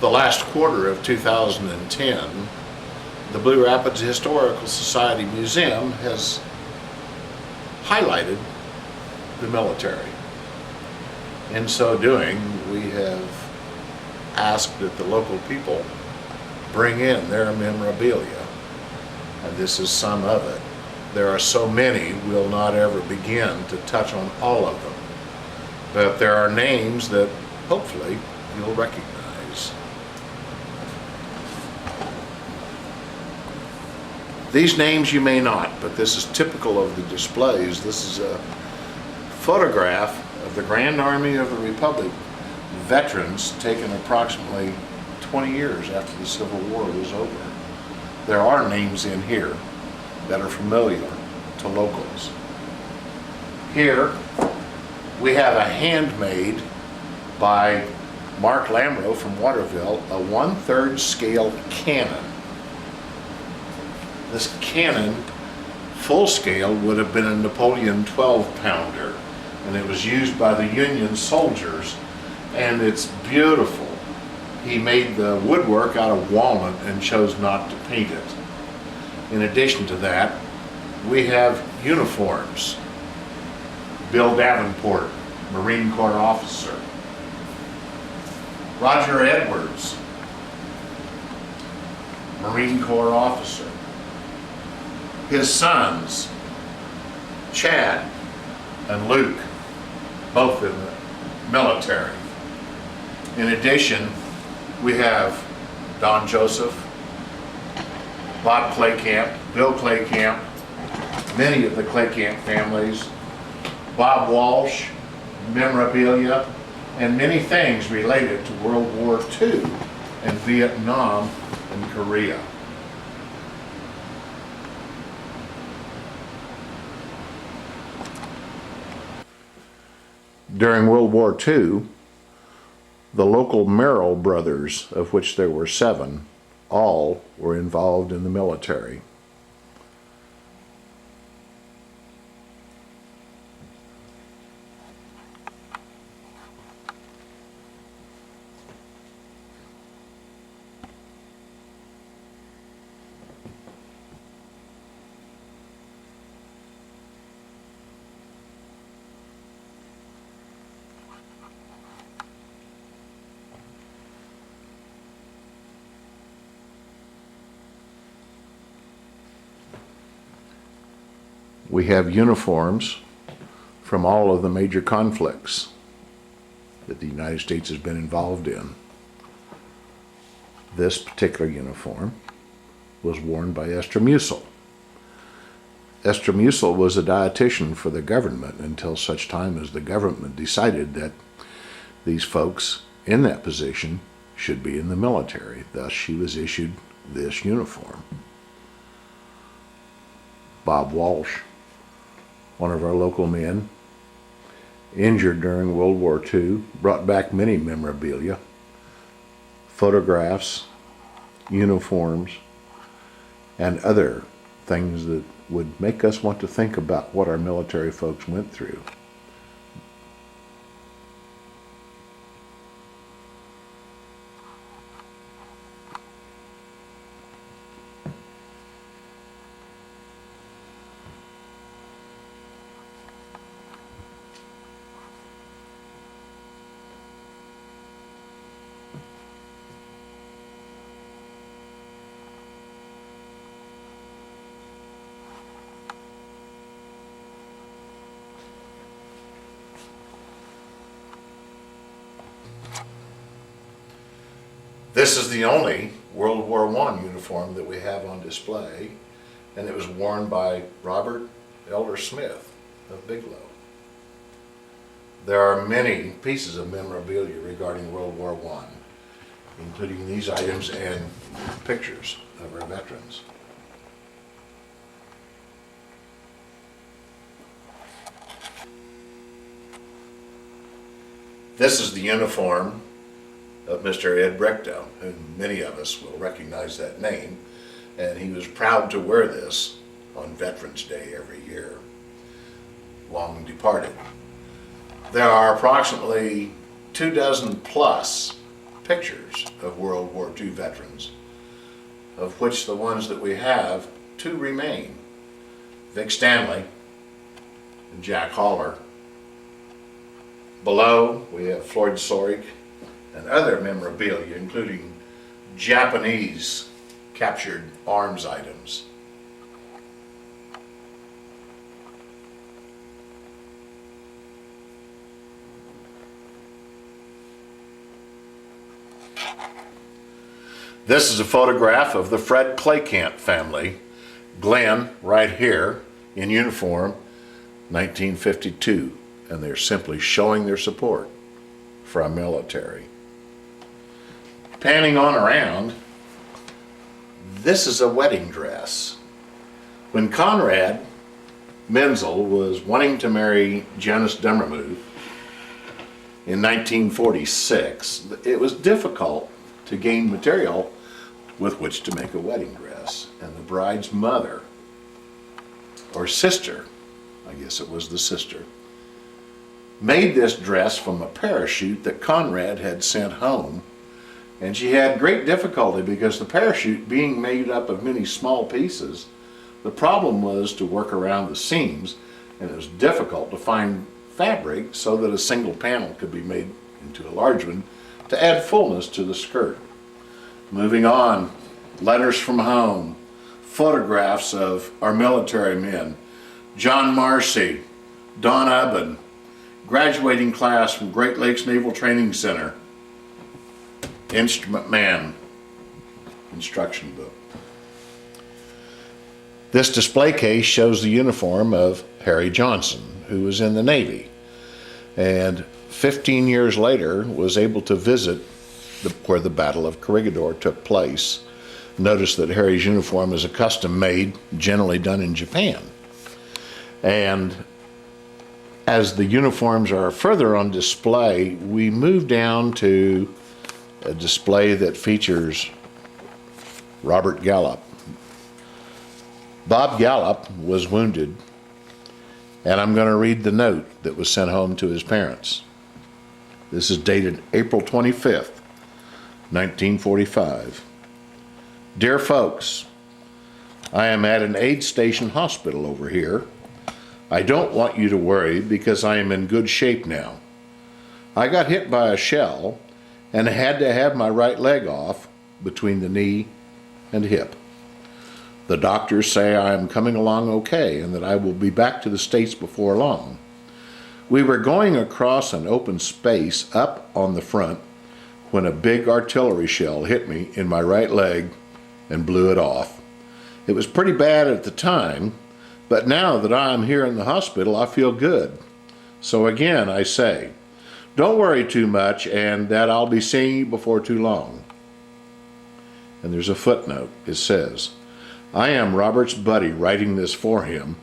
the last quarter of 2010, the Blue Rapids Historical Society Museum has highlighted the military. In so doing, we have asked that the local people bring in their memorabilia, and this is some of it. There are so many, we'll not ever begin to touch on all of them, but there are names that hopefully you'll recognize. These names you may not, but this is typical of the displays. This is a photograph of the Grand Army of the Republic veterans taken approximately 20 years after the Civil War was over. There are names in here that are familiar to locals. Here we have a handmade by Mark Lamro from Waterville, a 1/3 scale cannon. This cannon, full scale, would have been a Napoleon 12-pounder, and it was used by the Union soldiers, and it's beautiful. He made the woodwork out of walnut and chose not to paint it. In addition to that, we have uniforms. Bill Davenport, Marine Corps officer. Roger Edwards, Marine Corps officer. His sons, Chad and Luke, both in the military. In addition, we have Don Joseph, Bob Claycamp, Bill Claycamp, many of the Claycamp families, Bob Walsh, memorabilia, and many things related to World War II and Vietnam and Korea. During World War II, the local Merrill brothers, of which there were 7, all were involved in the military. We have uniforms from all of the major conflicts that the United States has been involved in. This particular uniform was worn by Esther Musil. Esther Musil was a dietitian for the government until such time as the government decided that these folks in that position should be in the military. Thus, she was issued this uniform. Bob Walsh, one of our local men, injured during World War II, brought back many memorabilia, photographs, uniforms, and other things that would make us want to think about what our military folks went through. This is the only World War I uniform that we have on display, and it was worn by Robert Elder Smith of Bigelow. There are many pieces of memorabilia regarding World War I, including these items and pictures of our veterans. This is the uniform of Mr. Ed Brechtel, and many of us will recognize that name, and he was proud to wear this on Veterans Day every year. Long departed. There are approximately 24+ pictures of World War II veterans, of which the ones that we have, two remain. Vic Stanley and Jack Haller. Below, we have Floyd Sorik and other memorabilia, including Japanese captured arms items. This is a photograph of the Fred Claycant family. Glenn, right here, in uniform, 1952. And they're simply showing their support for our military. Panning on around, this is a wedding dress. When Conrad Menzel was wanting to marry Janice Demmermuth in 1946, it was difficult to gain material with which to make a wedding dress. And the bride's mother, or sister, I guess it was the sister, made this dress from a parachute that Conrad had sent home. And she had great difficulty because the parachute, being made up of many small pieces, the problem was to work around the seams, and it was difficult to find fabric so that a single panel could be made into a large one to add fullness to the skirt. Moving on, letters from home, photographs of our military men, John Marcy, Don Ubben, graduating class from Great Lakes Naval Training Center, Instrument Man instruction book. This display case shows the uniform of Harry Johnson, who was in the Navy, and 15 years later was able to visit where the Battle of Corregidor took place. Notice that Harry's uniform is a custom made, generally done in Japan. And as the uniforms are further on display, we move down to a display that features Robert Gallup. Bob Gallup was wounded, and I'm going to read the note that was sent home to his parents. This is dated April 25th, 1945. Dear folks, I am at an aid station hospital over here. I don't want you to worry because I am in good shape now. I got hit by a shell and had to have my right leg off between the knee and hip. The doctors say I am coming along okay and that I will be back to the States before long. We were going across an open space up on the front when a big artillery shell hit me in my right leg and blew it off. It was pretty bad at the time, but now that I am here in the hospital, I feel good. So again, I say, don't worry too much and that I'll be seeing you before too long. And there's a footnote. It says, I am Robert's buddy writing this for him,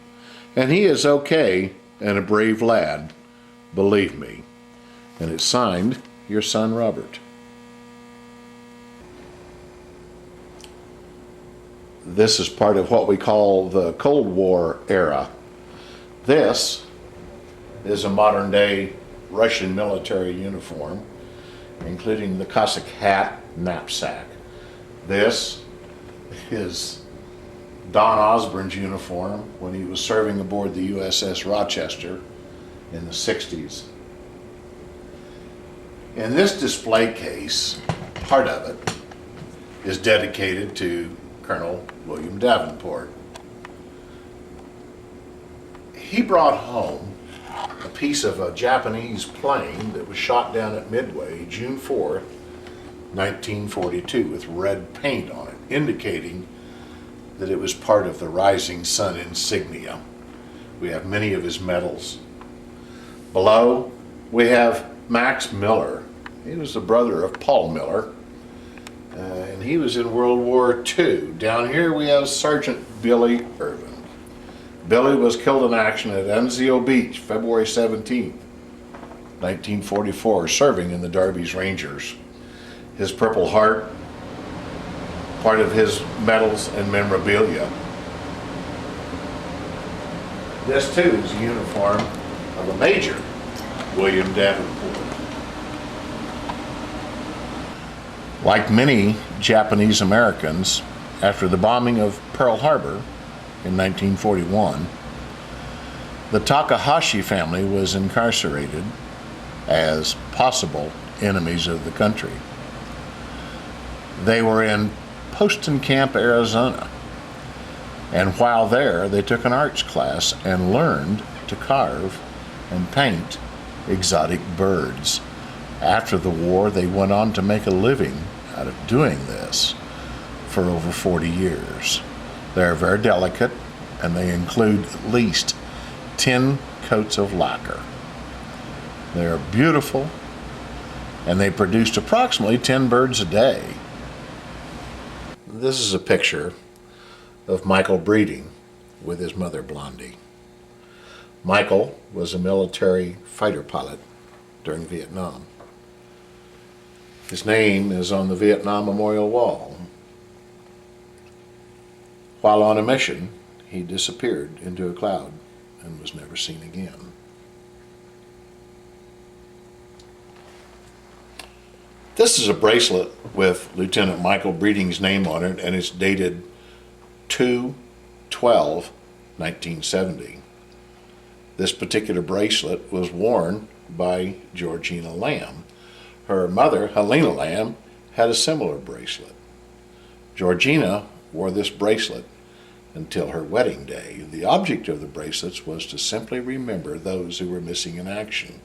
and he is okay and a brave lad, believe me. And it's signed, your son Robert. This is part of what we call the Cold War era. This is a modern day Russian military uniform, including the Cossack hat, knapsack. This is Don Osborne's uniform when he was serving aboard the USS Rochester in the 60s. In this display case, part of it is dedicated to Colonel William Davenport. He brought home a piece of a Japanese plane that was shot down at Midway, June 4th, 1942, with red paint on it, indicating that it was part of the Rising Sun insignia. We have many of his medals. Below, we have Max Miller. He was the brother of Paul Miller, and he was in World War II. Down here we have Sergeant Billy Irvin. Billy was killed in action at Anzio Beach, February 17th, 1944, serving in the Darby's Rangers. His Purple Heart, part of his medals and memorabilia. This too is a uniform of a Major William Davenport. Like many Japanese Americans, after the bombing of Pearl Harbor in 1941, the Takahashi family was incarcerated as possible enemies of the country. They were in Poston Camp, Arizona, and while there they took an arts class and learned to carve and paint exotic birds. After the war, they went on to make a living out of doing this for over 40 years. They're very delicate, and they include at least 10 coats of lacquer. They're beautiful, and they produced approximately 10 birds a day. This is a picture of Michael Breeding with his mother, Blondie. Michael was a military fighter pilot during Vietnam. His name is on the Vietnam Memorial Wall. While on a mission, he disappeared into a cloud and was never seen again. This is a bracelet with Lieutenant Michael Breeding's name on it, and it's dated 2/12/1970. This particular bracelet was worn by Georgina Lamb. Her mother, Helena Lamb, had a similar bracelet. Georgina wore this bracelet until her wedding day. The object of the bracelets was to simply remember those who were missing in action,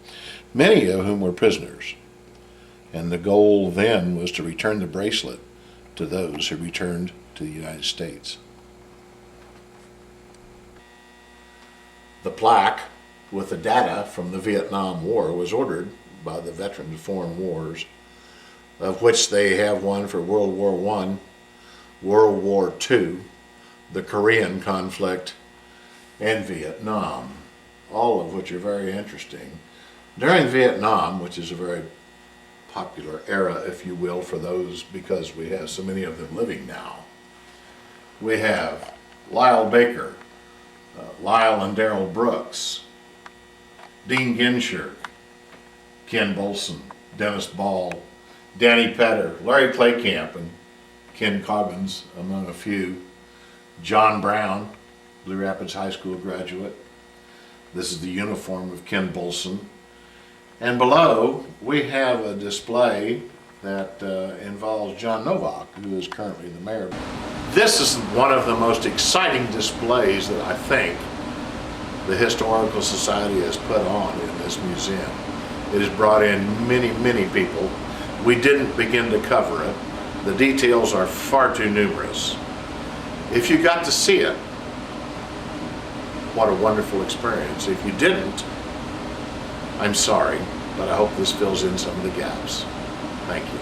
many of whom were prisoners. And the goal then was to return the bracelet to those who returned to the United States. The plaque with the data from the Vietnam War was ordered by the Veterans of Foreign Wars, of which they have one for World War I, World War II, the Korean conflict, and Vietnam, all of which are very interesting. During Vietnam, which is a very popular era, if you will, for those because we have so many of them living now, we have Lyle Baker, Lyle and Darrell Brooks, Dean Ginshirk, Ken Bolson, Dennis Ball, Danny Petter, Larry Claycamp, and Ken Coggins, among a few. John Brown, Blue Rapids High School graduate. This is the uniform of Ken Bolson. And below, we have a display that involves John Novak, who is currently the mayor. This is one of the most exciting displays that I think the Historical Society has put on in this museum. It has brought in many, many people. We didn't begin to cover it. The details are far too numerous. If you got to see it, what a wonderful experience. If you didn't, I'm sorry, but I hope this fills in some of the gaps. Thank you.